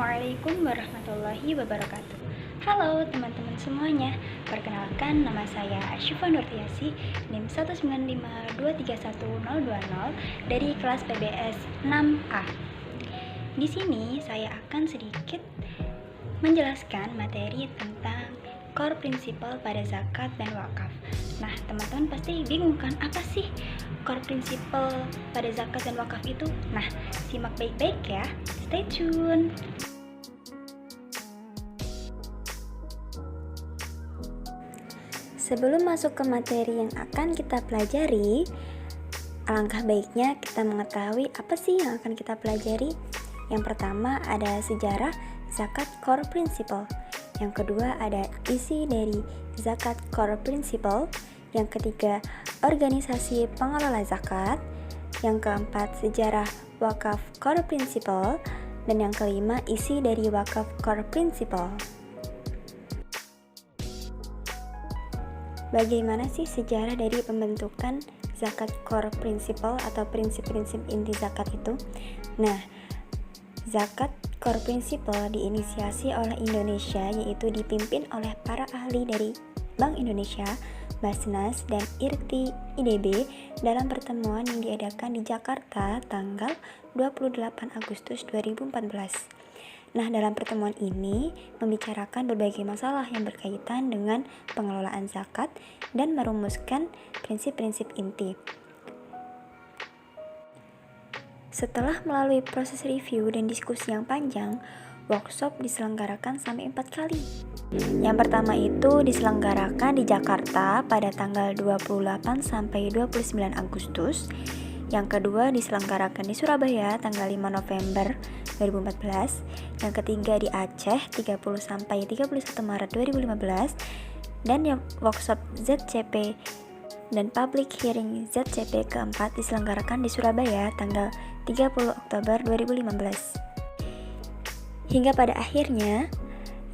Assalamualaikum warahmatullahi wabarakatuh. Halo teman-teman semuanya, perkenalkan nama saya Asyifa Nurtiasi, NIM 195231020 dari kelas PBS 6A. Di sini saya akan sedikit menjelaskan materi tentang core principle pada zakat dan wakaf. Nah, teman-teman pasti bingung kan, apa sih core principle pada zakat dan wakaf itu? Nah, simak baik-baik ya. Stay tune. Sebelum masuk ke materi yang akan kita pelajari, alangkah baiknya kita mengetahui apa sih yang akan kita pelajari. Yang pertama ada sejarah zakat core principle. Yang kedua ada isi dari zakat core principle. Yang ketiga organisasi pengelola zakat. Yang keempat sejarah wakaf core principle. Dan yang kelima isi dari wakaf core principle. Bagaimana sih sejarah dari pembentukan zakat core principle atau prinsip-prinsip inti zakat itu? Nah, zakat core principle diinisiasi oleh Indonesia, yaitu dipimpin oleh para ahli dari Bank Indonesia, Basnas, dan IRTI IDB dalam pertemuan yang diadakan di Jakarta tanggal 28 Agustus 2014. Nah, dalam pertemuan ini membicarakan berbagai masalah yang berkaitan dengan pengelolaan zakat dan merumuskan prinsip-prinsip inti. Setelah melalui proses review dan diskusi yang panjang, workshop diselenggarakan sampai 4 kali. Yang pertama itu diselenggarakan di Jakarta pada tanggal 28 sampai 29 Agustus. Yang kedua diselenggarakan di Surabaya tanggal 5 November 2014. Yang ketiga di Aceh 30 sampai 31 Maret 2015. Dan yang workshop ZCP dan public hearing ZCP keempat diselenggarakan di Surabaya tanggal 30 Oktober 2015. Hingga pada akhirnya,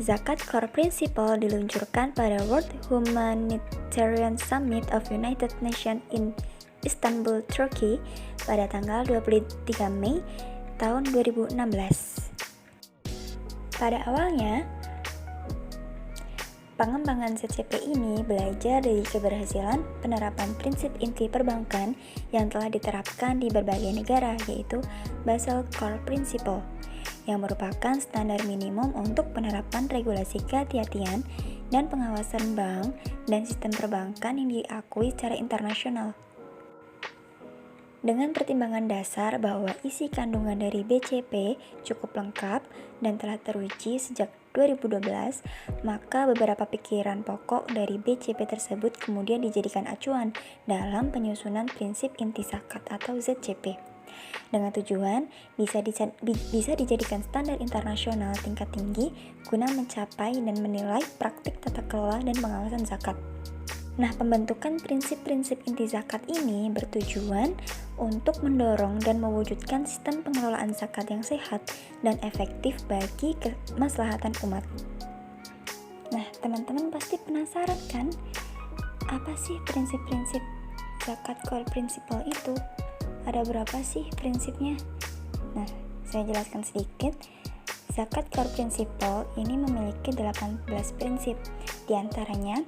Zakat Core Principle diluncurkan pada World Humanitarian Summit of United Nations in Istanbul, Turkey pada tanggal 23 Mei tahun 2016. Pada awalnya, pengembangan ZCP ini belajar dari keberhasilan penerapan prinsip inti perbankan yang telah diterapkan di berbagai negara, yaitu Basel Core Principle, yang merupakan standar minimum untuk penerapan regulasi kehati-hatian dan pengawasan bank dan sistem perbankan yang diakui secara internasional. Dengan pertimbangan dasar bahwa isi kandungan dari BCP cukup lengkap dan telah teruji sejak 2012, maka beberapa pikiran pokok dari BCP tersebut kemudian dijadikan acuan dalam penyusunan prinsip inti zakat atau ZCP. Dengan tujuan bisa dijadikan standar internasional tingkat tinggi guna mencapai dan menilai praktik tata kelola dan pengawasan zakat. Nah, pembentukan prinsip-prinsip inti zakat ini bertujuan untuk mendorong dan mewujudkan sistem pengelolaan zakat yang sehat dan efektif bagi kemaslahatan umat. Nah, teman-teman pasti penasaran kan? Apa sih prinsip-prinsip zakat core principle itu? Ada berapa sih prinsipnya? Nah, saya jelaskan sedikit. Zakat core principle ini memiliki 18 prinsip. Di antaranya,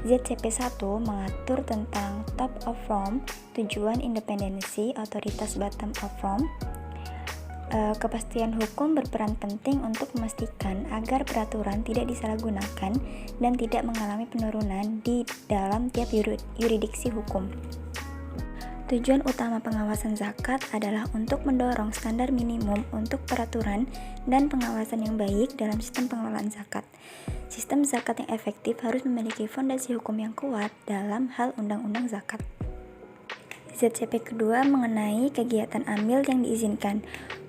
ZCP 1 mengatur tentang top of form, tujuan independensi, otoritas bottom of form. Kepastian hukum berperan penting untuk memastikan agar peraturan tidak disalahgunakan dan tidak mengalami penurunan di dalam tiap yurisdiksi hukum. Tujuan utama pengawasan zakat adalah untuk mendorong standar minimum untuk peraturan dan pengawasan yang baik dalam sistem pengelolaan zakat. Sistem zakat yang efektif harus memiliki fondasi hukum yang kuat dalam hal undang-undang zakat. ZCP kedua mengenai kegiatan amil yang diizinkan.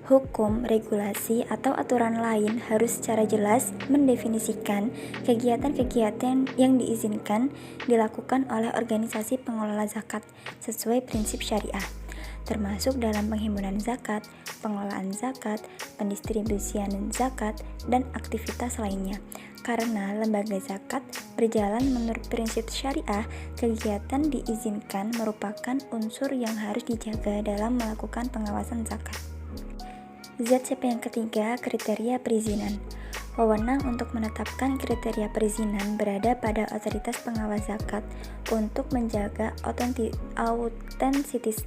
Hukum, regulasi, atau aturan lain harus secara jelas mendefinisikan kegiatan-kegiatan yang diizinkan dilakukan oleh organisasi pengelola zakat sesuai prinsip syariah, termasuk dalam penghimpunan zakat, pengelolaan zakat, pendistribusian zakat, dan aktivitas lainnya. Karena lembaga zakat berjalan menurut prinsip syariah, kegiatan diizinkan merupakan unsur yang harus dijaga dalam melakukan pengawasan zakat. ZCP yang ketiga, kriteria perizinan. Wewenang untuk menetapkan kriteria perizinan berada pada otoritas pengawas zakat untuk menjaga autentisitas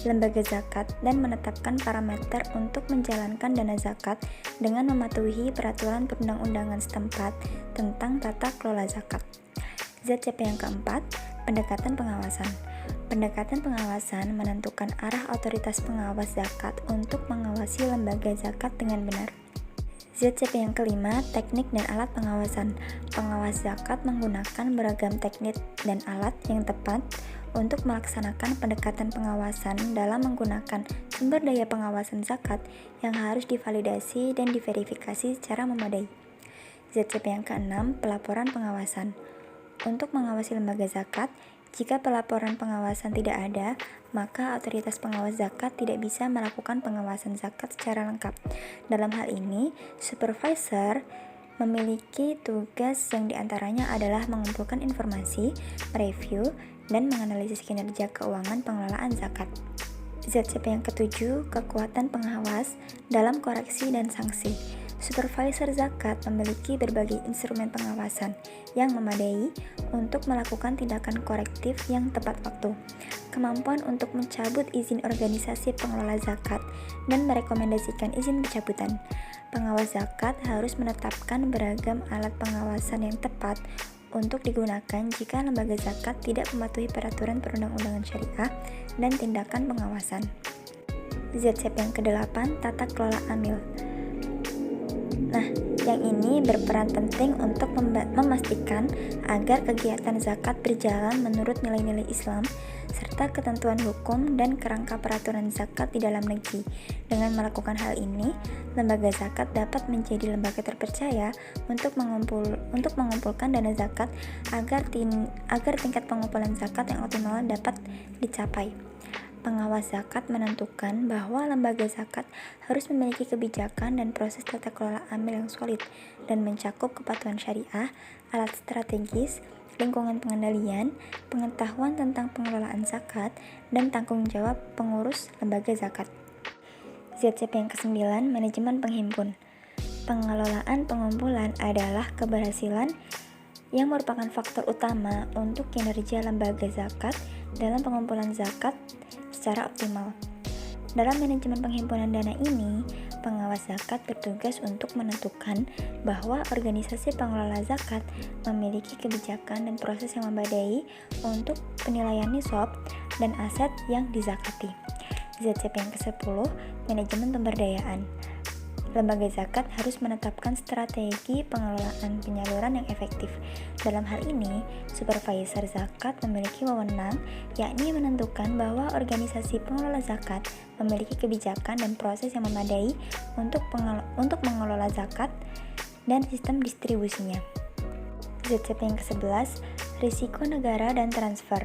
lembaga zakat dan menetapkan parameter untuk menjalankan dana zakat dengan mematuhi peraturan perundang-undangan setempat tentang tata kelola zakat. ZCP yang keempat, pendekatan pengawasan. Pendekatan pengawasan menentukan arah otoritas pengawas zakat untuk mengawasi lembaga zakat dengan benar. ZCP yang kelima, teknik dan alat pengawasan. Pengawas zakat menggunakan beragam teknik dan alat yang tepat untuk melaksanakan pendekatan pengawasan dalam menggunakan sumber daya pengawasan zakat yang harus divalidasi dan diverifikasi secara memadai. ZCP yang keenam, pelaporan pengawasan. Untuk mengawasi lembaga zakat, jika pelaporan pengawasan tidak ada, maka otoritas pengawas zakat tidak bisa melakukan pengawasan zakat secara lengkap. Dalam hal ini, supervisor memiliki tugas yang diantaranya adalah mengumpulkan informasi, mereview, dan menganalisis kinerja keuangan pengelolaan zakat. ZCP yang ketujuh, kekuatan pengawas dalam koreksi dan sanksi. Supervisor zakat memiliki berbagai instrumen pengawasan yang memadai untuk melakukan tindakan korektif yang tepat waktu, kemampuan untuk mencabut izin organisasi pengelola zakat, dan merekomendasikan izin pencabutan. Pengawas zakat harus menetapkan beragam alat pengawasan yang tepat untuk digunakan jika lembaga zakat tidak mematuhi peraturan perundang-undangan syariah dan tindakan pengawasan. ZCP yang ke-8, tata kelola amil. Nah, yang ini berperan penting untuk memastikan agar kegiatan zakat berjalan menurut nilai-nilai Islam serta ketentuan hukum dan kerangka peraturan zakat di dalam negeri. Dengan melakukan hal ini, lembaga zakat dapat menjadi lembaga terpercaya untuk mengumpulkan dana zakat agar tingkat pengumpulan zakat yang optimal dapat dicapai. Pengawas zakat menentukan bahwa lembaga zakat harus memiliki kebijakan dan proses tata kelola amil yang solid dan mencakup kepatuhan syariah, alat strategis, lingkungan pengendalian, pengetahuan tentang pengelolaan zakat, dan tanggung jawab pengurus lembaga zakat. ZCP yang ke-9, manajemen penghimpun. Pengelolaan pengumpulan adalah keberhasilan yang merupakan faktor utama untuk kinerja lembaga zakat dalam pengumpulan zakat secara optimal. Dalam manajemen penghimpunan dana ini, pengawas zakat bertugas untuk menentukan bahwa organisasi pengelola zakat memiliki kebijakan dan proses yang memadai untuk penilaian nisab dan aset yang dizakati. ZCP yang ke-10, manajemen pemberdayaan. Lembaga zakat harus menetapkan strategi pengelolaan penyaluran yang efektif. Dalam hal ini, supervisor zakat memiliki wewenang, yakni menentukan bahwa organisasi pengelola zakat memiliki kebijakan dan proses yang memadai untuk mengelola zakat dan sistem distribusinya. ZCP yang ke-11, risiko negara dan transfer.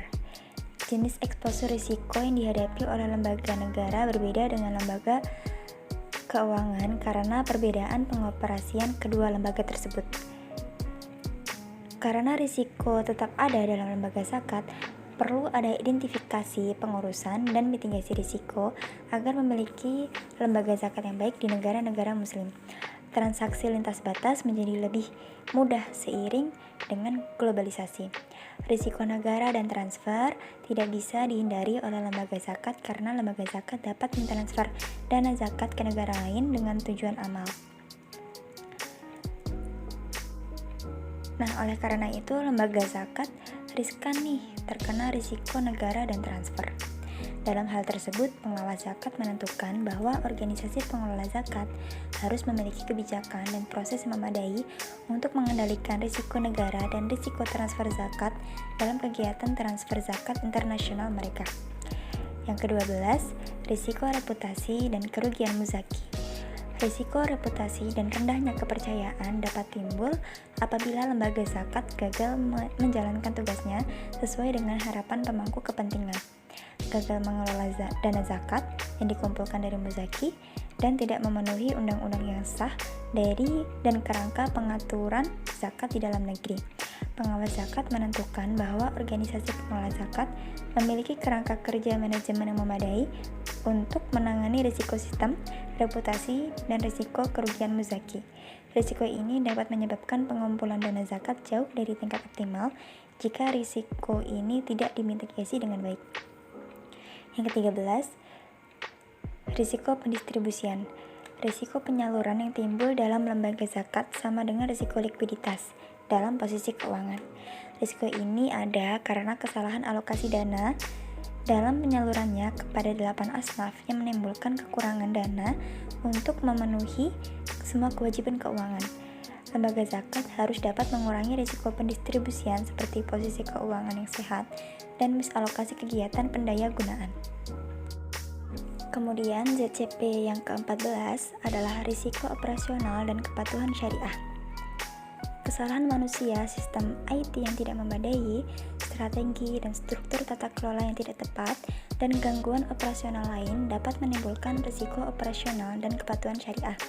Jenis eksposur risiko yang dihadapi oleh lembaga negara berbeda dengan lembaga keuangan karena perbedaan pengoperasian kedua lembaga tersebut. Karena risiko tetap ada dalam lembaga zakat, perlu ada identifikasi pengurusan dan mitigasi risiko agar memiliki lembaga zakat yang baik di negara-negara muslim. Transaksi lintas batas menjadi lebih mudah seiring dengan globalisasi. Risiko negara dan transfer tidak bisa dihindari oleh lembaga zakat karena lembaga zakat dapat mentransfer dana zakat ke negara lain dengan tujuan amal. Nah, oleh karena itu lembaga zakat riskan nih terkena risiko negara dan transfer. Dalam hal tersebut, pengawas zakat menentukan bahwa organisasi pengelola zakat harus memiliki kebijakan dan proses yang memadai untuk mengendalikan risiko negara dan risiko transfer zakat dalam kegiatan transfer zakat internasional mereka. Yang ke-12, risiko reputasi dan kerugian muzaki. Risiko reputasi dan rendahnya kepercayaan dapat timbul apabila lembaga zakat gagal menjalankan tugasnya sesuai dengan harapan pemangku kepentingan, gagal mengelola dana zakat yang dikumpulkan dari muzaki, dan tidak memenuhi undang-undang yang sah dan kerangka pengaturan zakat di dalam negeri. Pengawas zakat menentukan bahwa organisasi pengelola zakat memiliki kerangka kerja manajemen yang memadai untuk menangani risiko sistem, reputasi, dan risiko kerugian muzaki. Risiko ini dapat menyebabkan pengumpulan dana zakat jauh dari tingkat optimal jika risiko ini tidak dimitigasi dengan baik. Yang ke-13, risiko pendistribusian. Risiko penyaluran yang timbul dalam lembaga zakat sama dengan risiko likuiditas dalam posisi keuangan. Risiko ini ada karena kesalahan alokasi dana dalam penyalurannya kepada 8 asnaf yang menimbulkan kekurangan dana untuk memenuhi semua kewajiban keuangan. Lembaga zakat harus dapat mengurangi risiko pendistribusian seperti posisi keuangan yang sehat dan misalokasi kegiatan pendaya gunaan. Kemudian ZCP yang ke-14 adalah risiko operasional dan kepatuhan syariah. Kesalahan manusia, sistem IT yang tidak memadai, strategi dan struktur tata kelola yang tidak tepat, dan gangguan operasional lain dapat menimbulkan risiko operasional dan kepatuhan syariah.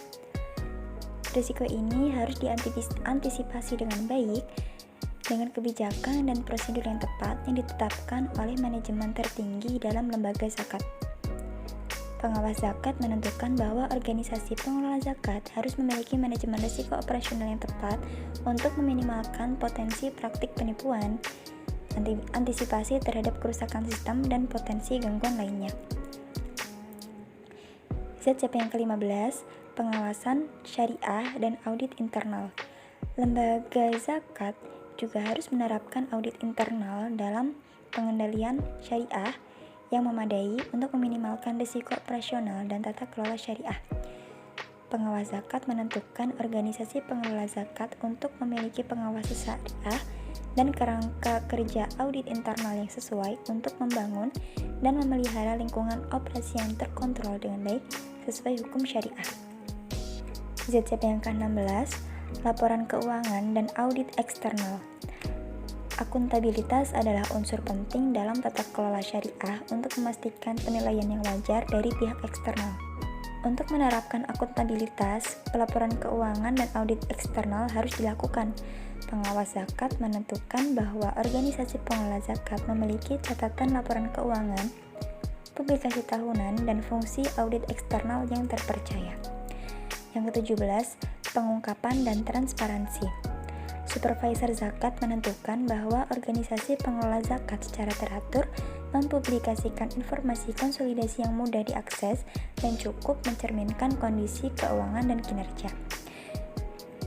Risiko ini harus diantisipasi dengan baik dengan kebijakan dan prosedur yang tepat yang ditetapkan oleh manajemen tertinggi dalam lembaga zakat. Pengawas zakat menentukan bahwa organisasi pengelola zakat harus memiliki manajemen risiko operasional yang tepat untuk meminimalkan potensi praktik penipuan, antisipasi terhadap kerusakan sistem, dan potensi gangguan lainnya. ZCP yang ke-15, pengawasan syariah dan audit internal. Lembaga zakat juga harus menerapkan audit internal dalam pengendalian syariah yang memadai untuk meminimalkan risiko operasional dan tata kelola syariah. Pengawas zakat menentukan organisasi pengelola zakat untuk memiliki pengawas syariah dan kerangka kerja audit internal yang sesuai untuk membangun dan memelihara lingkungan operasi yang terkontrol dengan baik sesuai hukum syariah. ZCP yang ke-16, laporan keuangan dan audit eksternal. Akuntabilitas adalah unsur penting dalam tata kelola syariah untuk memastikan penilaian yang wajar dari pihak eksternal. Untuk menerapkan akuntabilitas, pelaporan keuangan dan audit eksternal harus dilakukan. Pengawas zakat menentukan bahwa organisasi pengelola zakat memiliki catatan laporan keuangan, publikasi tahunan, dan fungsi audit eksternal yang terpercaya. Yang ke-17, pengungkapan dan transparansi. Supervisor zakat menentukan bahwa organisasi pengelola zakat secara teratur mempublikasikan informasi konsolidasi yang mudah diakses dan cukup mencerminkan kondisi keuangan dan kinerja.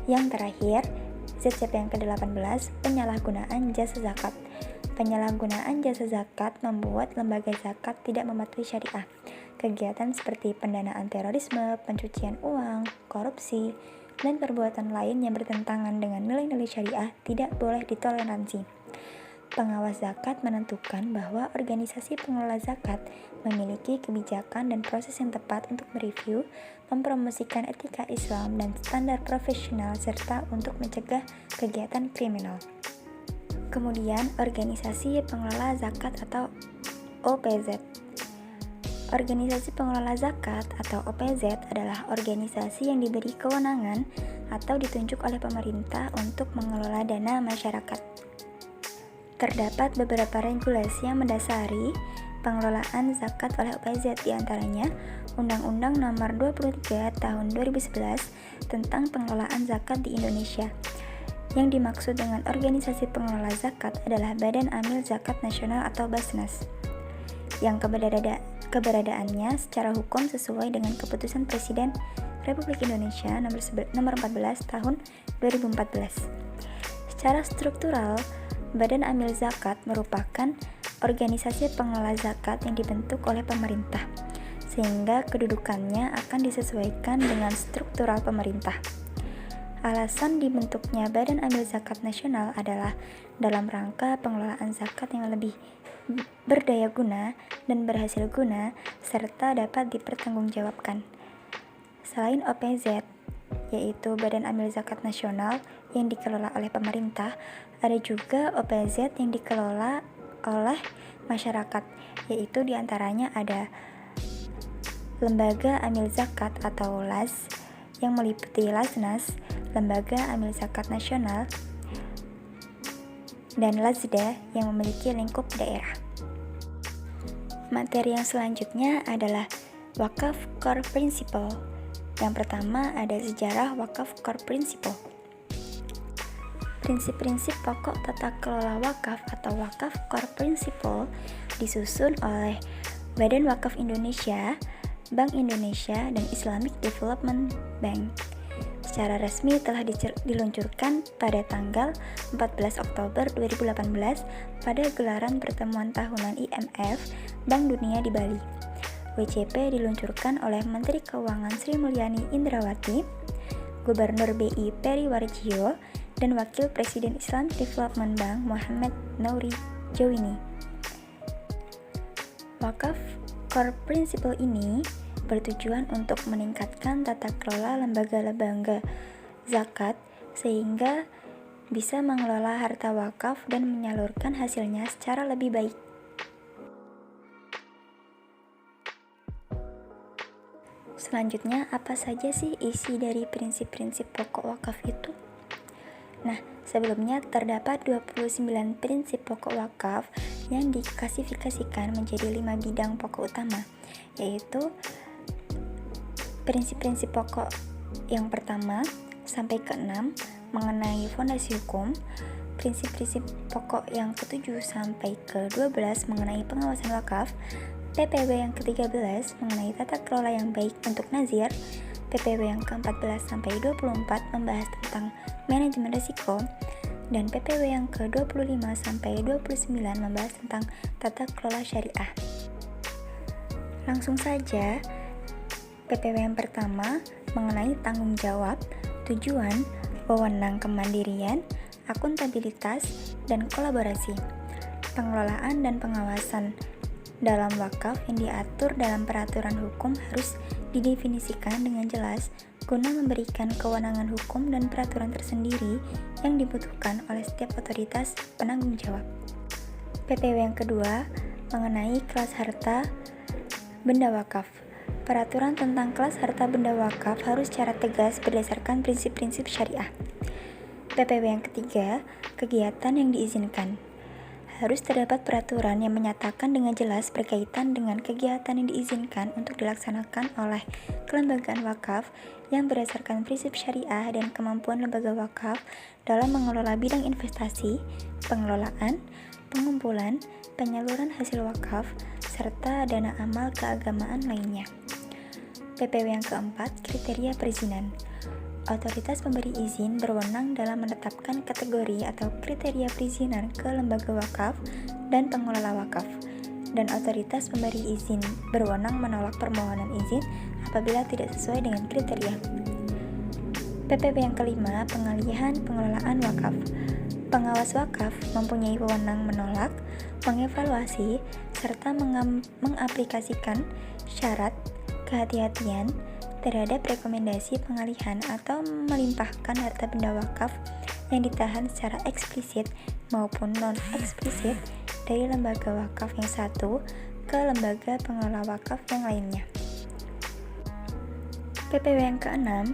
Yang terakhir, ZCP yang ke-18, penyalahgunaan jasa zakat. Penyalahgunaan jasa zakat membuat lembaga zakat tidak mematuhi syariah. Kegiatan seperti pendanaan terorisme, pencucian uang, korupsi, dan perbuatan lain yang bertentangan dengan nilai-nilai syariah tidak boleh ditoleransi. Pengawas zakat menentukan bahwa organisasi pengelola zakat memiliki kebijakan dan proses yang tepat untuk mereview, mempromosikan etika Islam dan standar profesional, serta untuk mencegah kegiatan kriminal. Kemudian, organisasi pengelola zakat atau OPZ. Organisasi pengelola zakat atau OPZ adalah organisasi yang diberi kewenangan atau ditunjuk oleh pemerintah untuk mengelola dana masyarakat. Terdapat beberapa regulasi yang mendasari pengelolaan zakat oleh OPZ, diantaranya Undang-Undang Nomor 23 Tahun 2011 tentang pengelolaan zakat di Indonesia. Yang dimaksud dengan organisasi pengelola zakat adalah Badan Amil Zakat Nasional atau Basnas, yang keberadaannya secara hukum sesuai dengan Keputusan Presiden Republik Indonesia nomor 14 tahun 2014. Secara struktural, Badan Amil Zakat merupakan organisasi pengelola zakat yang dibentuk oleh pemerintah, sehingga kedudukannya akan disesuaikan dengan struktural pemerintah. Alasan dibentuknya Badan Amil Zakat Nasional adalah dalam rangka pengelolaan zakat yang lebih berdaya guna dan berhasil guna, serta dapat dipertanggungjawabkan. Selain OPZ, yaitu Badan Amil Zakat Nasional yang dikelola oleh pemerintah, ada juga OPZ yang dikelola oleh masyarakat, yaitu diantaranya ada Lembaga Amil Zakat atau LAZ yang meliputi Lasnas, Lembaga Amil Zakat Nasional, dan Lazda yang memiliki lingkup daerah. Materi yang selanjutnya adalah Wakaf Core Principle. Yang pertama ada sejarah Wakaf Core Principle. Prinsip-prinsip pokok tata kelola wakaf atau Wakaf Core Principle disusun oleh Badan Wakaf Indonesia, Bank Indonesia, dan Islamic Development Bank. Secara resmi telah diluncurkan pada tanggal 14 Oktober 2018 pada gelaran pertemuan tahunan IMF Bank Dunia di Bali. WCP diluncurkan oleh Menteri Keuangan Sri Mulyani Indrawati, Gubernur BI Peri Warjio, dan Wakil Presiden Islamic Development Bank Muhammad Nouri Jawini. Wakaf Core Principle ini bertujuan untuk meningkatkan tata kelola lembaga-lembaga zakat sehingga bisa mengelola harta wakaf dan menyalurkan hasilnya secara lebih baik. Selanjutnya, apa saja sih isi dari prinsip-prinsip pokok wakaf itu? Nah, sebelumnya terdapat 29 prinsip pokok wakaf yang diklasifikasikan menjadi 5 bidang pokok utama, yaitu prinsip-prinsip pokok yang pertama sampai ke-6 mengenai fondasi hukum, prinsip-prinsip pokok yang ke-7 sampai ke-12 mengenai pengawasan wakaf, PPW yang ke-13 mengenai tata kelola yang baik untuk nazir, PPW yang ke-14 sampai 24 membahas tentang manajemen risiko, dan PPW yang ke-25 sampai 29 membahas tentang tata kelola syariah. Langsung saja, PPW yang pertama mengenai tanggung jawab, tujuan, wewenang kemandirian, akuntabilitas, dan kolaborasi. Pengelolaan dan pengawasan dalam wakaf yang diatur dalam peraturan hukum harus didefinisikan dengan jelas guna memberikan kewenangan hukum dan peraturan tersendiri yang dibutuhkan oleh setiap otoritas penanggung jawab. PPW yang kedua mengenai kelas harta benda wakaf. Peraturan tentang kelas harta benda wakaf harus secara tegas berdasarkan prinsip-prinsip syariah. PPW yang ketiga, kegiatan yang diizinkan. Harus terdapat peraturan yang menyatakan dengan jelas berkaitan dengan kegiatan yang diizinkan untuk dilaksanakan oleh kelembagaan wakaf yang berdasarkan prinsip syariah dan kemampuan lembaga wakaf dalam mengelola bidang investasi, pengelolaan, pengumpulan, penyaluran hasil wakaf, serta dana amal keagamaan lainnya. PPW yang keempat, kriteria perizinan. Otoritas pemberi izin berwenang dalam menetapkan kategori atau kriteria perizinan ke lembaga wakaf dan pengelola wakaf, dan otoritas pemberi izin berwenang menolak permohonan izin apabila tidak sesuai dengan kriteria. PPW yang kelima, pengalihan pengelolaan wakaf. Pengawas wakaf mempunyai wewenang menolak, mengevaluasi, serta mengaplikasikan syarat kehati-hatian terhadap rekomendasi pengalihan atau melimpahkan harta benda wakaf yang ditahan secara eksplisit maupun non-eksplisit dari lembaga wakaf yang satu ke lembaga pengelola wakaf yang lainnya. PPW yang keenam,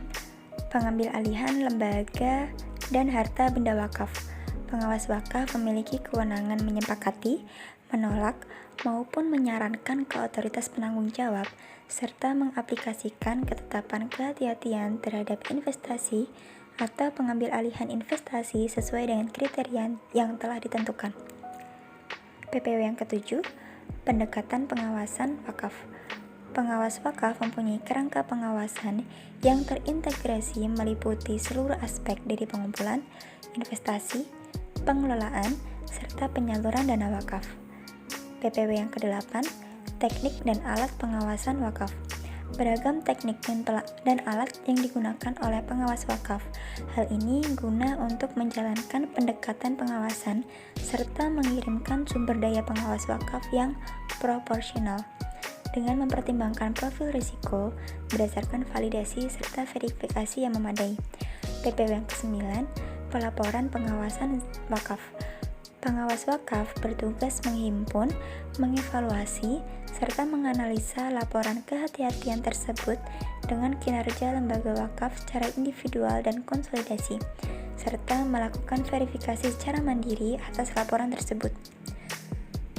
pengambil alihan lembaga dan harta benda wakaf. Pengawas wakaf memiliki kewenangan menyepakati, menolak, maupun menyarankan ke otoritas penanggung jawab serta mengaplikasikan ketetapan kehati-hatian terhadap investasi atau pengambil alihan investasi sesuai dengan kriteria yang telah ditentukan. PPW yang ketujuh, pendekatan pengawasan wakaf. Pengawas wakaf mempunyai kerangka pengawasan yang terintegrasi meliputi seluruh aspek dari pengumpulan, investasi, pengelolaan, serta penyaluran dana wakaf. PPW yang ke-8, teknik dan alat pengawasan wakaf. Beragam teknik dan alat yang digunakan oleh pengawas wakaf. Hal ini guna untuk menjalankan pendekatan pengawasan serta mengirimkan sumber daya pengawas wakaf yang proporsional dengan mempertimbangkan profil risiko berdasarkan validasi serta verifikasi yang memadai. PPW yang ke-9, pelaporan pengawasan wakaf. Pengawas wakaf bertugas menghimpun, mengevaluasi, serta menganalisa laporan kehati-hatian tersebut dengan kinerja lembaga wakaf secara individual dan konsolidasi, serta melakukan verifikasi secara mandiri atas laporan tersebut.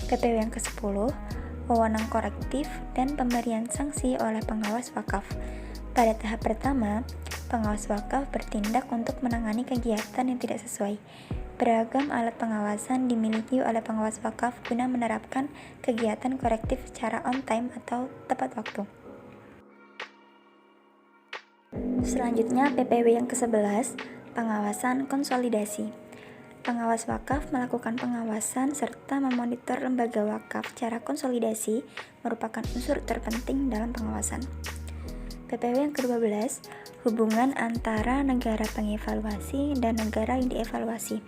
PPW yang ke-10, wewenang korektif dan pemberian sanksi oleh pengawas wakaf. Pada tahap pertama, pengawas wakaf bertindak untuk menangani kegiatan yang tidak sesuai. Beragam alat pengawasan dimiliki oleh pengawas wakaf guna menerapkan kegiatan korektif secara on time atau tepat waktu. Selanjutnya, PPW yang ke-11, pengawasan konsolidasi. Pengawas wakaf melakukan pengawasan serta memonitor lembaga wakaf secara konsolidasi merupakan unsur terpenting dalam pengawasan. PPW yang ke-12, hubungan antara negara pengevaluasi dan negara yang dievaluasi.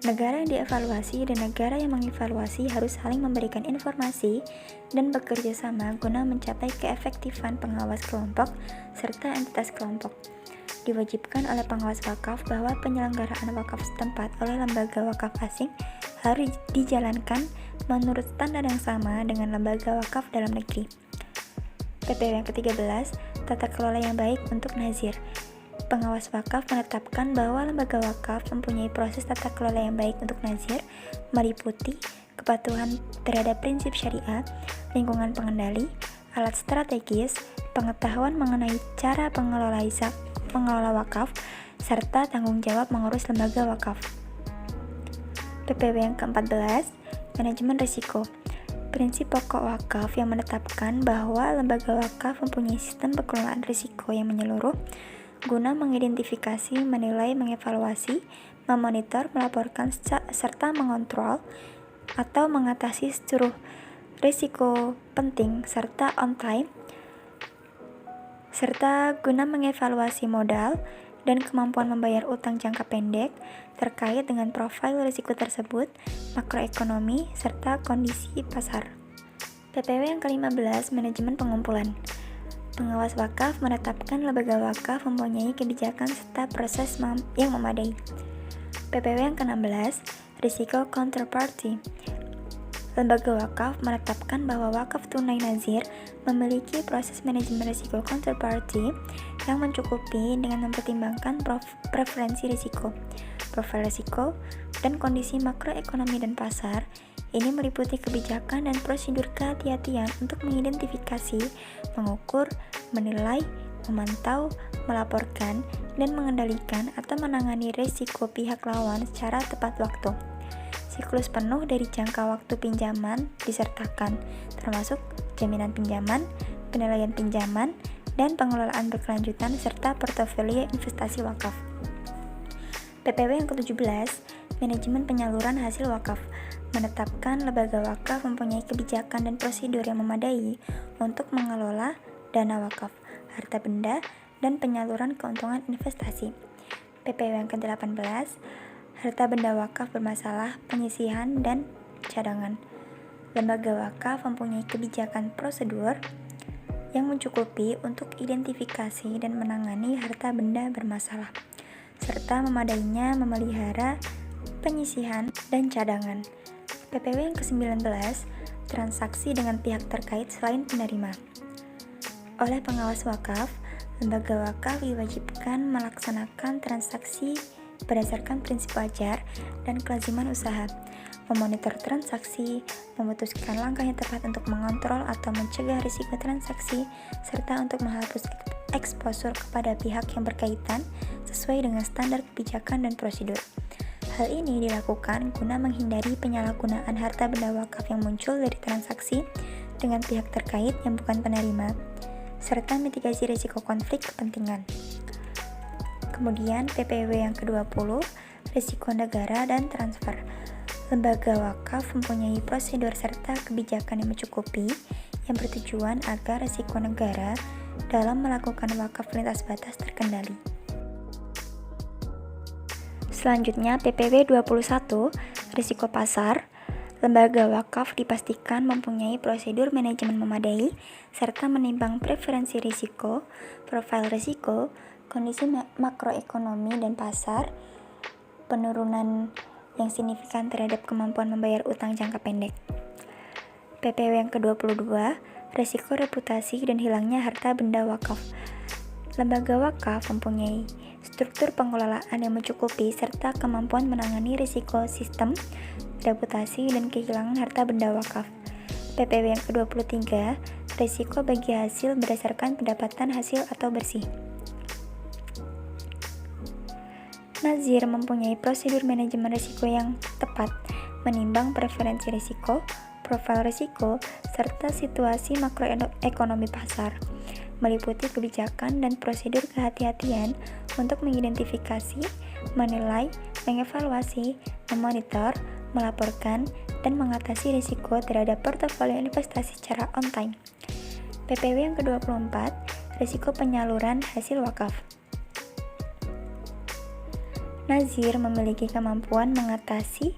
Negara yang dievaluasi dan negara yang mengevaluasi harus saling memberikan informasi dan bekerja sama guna mencapai keefektifan pengawas kelompok serta entitas kelompok. Diwajibkan oleh pengawas wakaf bahwa penyelenggaraan wakaf setempat oleh lembaga wakaf asing harus dijalankan menurut standar yang sama dengan lembaga wakaf dalam negeri. PPW yang ke-13, tata kelola yang baik untuk nazir. Pengawas wakaf menetapkan bahwa lembaga wakaf mempunyai proses tata kelola yang baik untuk nazir, meliputi kepatuhan terhadap prinsip syariah, lingkungan pengendali, alat strategis, pengetahuan mengenai cara pengelola wakaf, serta tanggung jawab mengurus lembaga wakaf. PPW yang ke-14, manajemen risiko. Prinsip pokok wakaf yang menetapkan bahwa lembaga wakaf mempunyai sistem pengelolaan risiko yang menyeluruh guna mengidentifikasi, menilai, mengevaluasi, memonitor, melaporkan, serta mengontrol atau mengatasi seluruh risiko penting serta on time, serta guna mengevaluasi modal dan kemampuan membayar utang jangka pendek terkait dengan profil risiko tersebut, makroekonomi, serta kondisi pasar. PPW yang ke-15, manajemen pengumpulan. Pengawas wakaf menetapkan lembaga wakaf mempunyai kebijakan serta proses yang memadai. PPW yang ke-16, risiko counterparty. Lembaga wakaf menetapkan bahwa wakaf tunai nazir memiliki proses manajemen risiko counterparty yang mencukupi dengan mempertimbangkan preferensi risiko, profil risiko, dan kondisi makroekonomi dan pasar. Ini meliputi kebijakan dan prosedur kehati-hatian untuk mengidentifikasi, mengukur, menilai, memantau, melaporkan, dan mengendalikan atau menangani risiko pihak lawan secara tepat waktu. Siklus penuh dari jangka waktu pinjaman disertakan, termasuk jaminan pinjaman, penilaian pinjaman, dan pengelolaan berkelanjutan serta portofolio investasi wakaf. PPW yang ke-17, manajemen penyaluran hasil wakaf. Menetapkan lembaga wakaf mempunyai kebijakan dan prosedur yang memadai untuk mengelola dana wakaf, harta benda, dan penyaluran keuntungan investasi. PPW yang ke-18, harta benda wakaf bermasalah, penyisihan, dan cadangan. Lembaga wakaf mempunyai kebijakan prosedur yang mencukupi untuk identifikasi dan menangani harta benda bermasalah, serta memadainya memelihara penyisihan dan cadangan. PPW yang ke-19, transaksi dengan pihak terkait selain penerima. Oleh pengawas wakaf, lembaga wakaf diwajibkan melaksanakan transaksi berdasarkan prinsip wajar dan kelaziman usaha, memonitor transaksi, memutuskan langkah yang tepat untuk mengontrol atau mencegah risiko transaksi, serta untuk menghapus eksposur kepada pihak yang berkaitan sesuai dengan standar kebijakan dan prosedur. Hal ini dilakukan guna menghindari penyalahgunaan harta benda wakaf yang muncul dari transaksi dengan pihak terkait yang bukan penerima, serta mitigasi risiko konflik kepentingan. Kemudian PPW yang ke-20, risiko negara dan transfer. Lembaga wakaf mempunyai prosedur serta kebijakan yang mencukupi yang bertujuan agar risiko negara dalam melakukan wakaf lintas batas terkendali. Selanjutnya PPW 21, risiko pasar. Lembaga wakaf dipastikan mempunyai prosedur manajemen memadai serta menimbang preferensi risiko, profil risiko, kondisi makroekonomi dan pasar, penurunan yang signifikan terhadap kemampuan membayar utang jangka pendek. PPW yang ke-22, Risiko reputasi dan hilangnya harta benda wakaf. Lembaga wakaf mempunyai struktur pengelolaan yang mencukupi serta kemampuan menangani risiko sistem, reputasi, dan kehilangan harta benda wakaf. PPW yang ke-23, risiko bagi hasil berdasarkan pendapatan hasil atau bersih. Nazir mempunyai prosedur manajemen risiko yang tepat, menimbang preferensi risiko, profil risiko, serta situasi makroekonomi pasar, meliputi kebijakan dan prosedur kehati-hatian untuk mengidentifikasi, menilai, mengevaluasi, memonitor, melaporkan, dan mengatasi risiko terhadap portofolio investasi secara on time. PPW yang ke-24, risiko penyaluran hasil wakaf. Nazir memiliki kemampuan mengatasi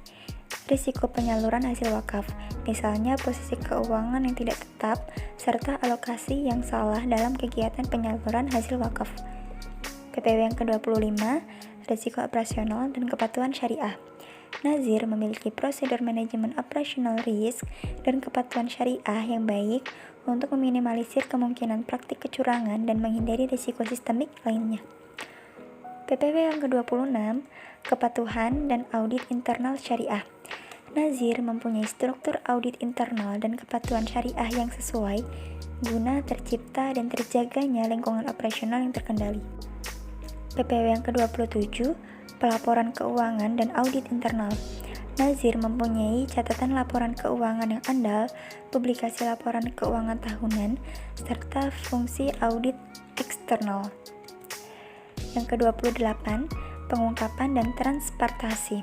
risiko penyaluran hasil wakaf, misalnya posisi keuangan yang tidak tetap, serta alokasi yang salah dalam kegiatan penyaluran hasil wakaf. PPW yang ke-25, risiko operasional dan kepatuhan syariah. Nazir memiliki prosedur manajemen operational risk dan kepatuhan syariah yang baik untuk meminimalisir kemungkinan praktik kecurangan dan menghindari risiko sistemik lainnya. PPW yang ke-26, kepatuhan dan audit internal syariah. Nazir mempunyai struktur audit internal dan kepatuhan syariah yang sesuai guna tercipta dan terjaganya lingkungan operasional yang terkendali. PPW yang ke-27, pelaporan keuangan dan audit internal. Nazir mempunyai catatan laporan keuangan yang andal, publikasi laporan keuangan tahunan, serta fungsi audit eksternal. Yang ke-28, pengungkapan dan transparansi.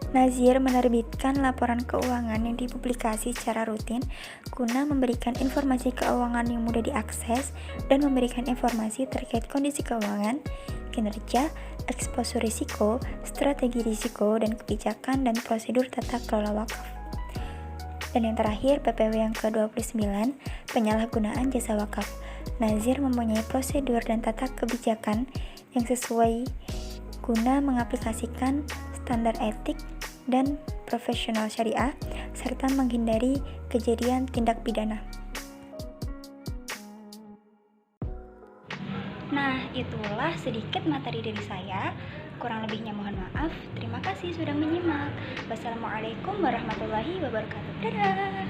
Nazir menerbitkan laporan keuangan yang dipublikasi secara rutin guna memberikan informasi keuangan yang mudah diakses dan memberikan informasi terkait kondisi keuangan, kinerja, eksposur risiko, strategi risiko, dan kebijakan dan prosedur tata kelola wakaf. Dan yang terakhir, PPW yang ke-29, penyalahgunaan jasa wakaf. Nazir mempunyai prosedur dan tata kebijakan yang sesuai guna mengaplikasikan standar etik dan profesional syariah, serta menghindari kejadian tindak pidana. Nah, itulah sedikit materi dari saya. Kurang lebihnya mohon maaf. Terima kasih sudah menyimak. Wassalamualaikum warahmatullahi wabarakatuh. Dadah!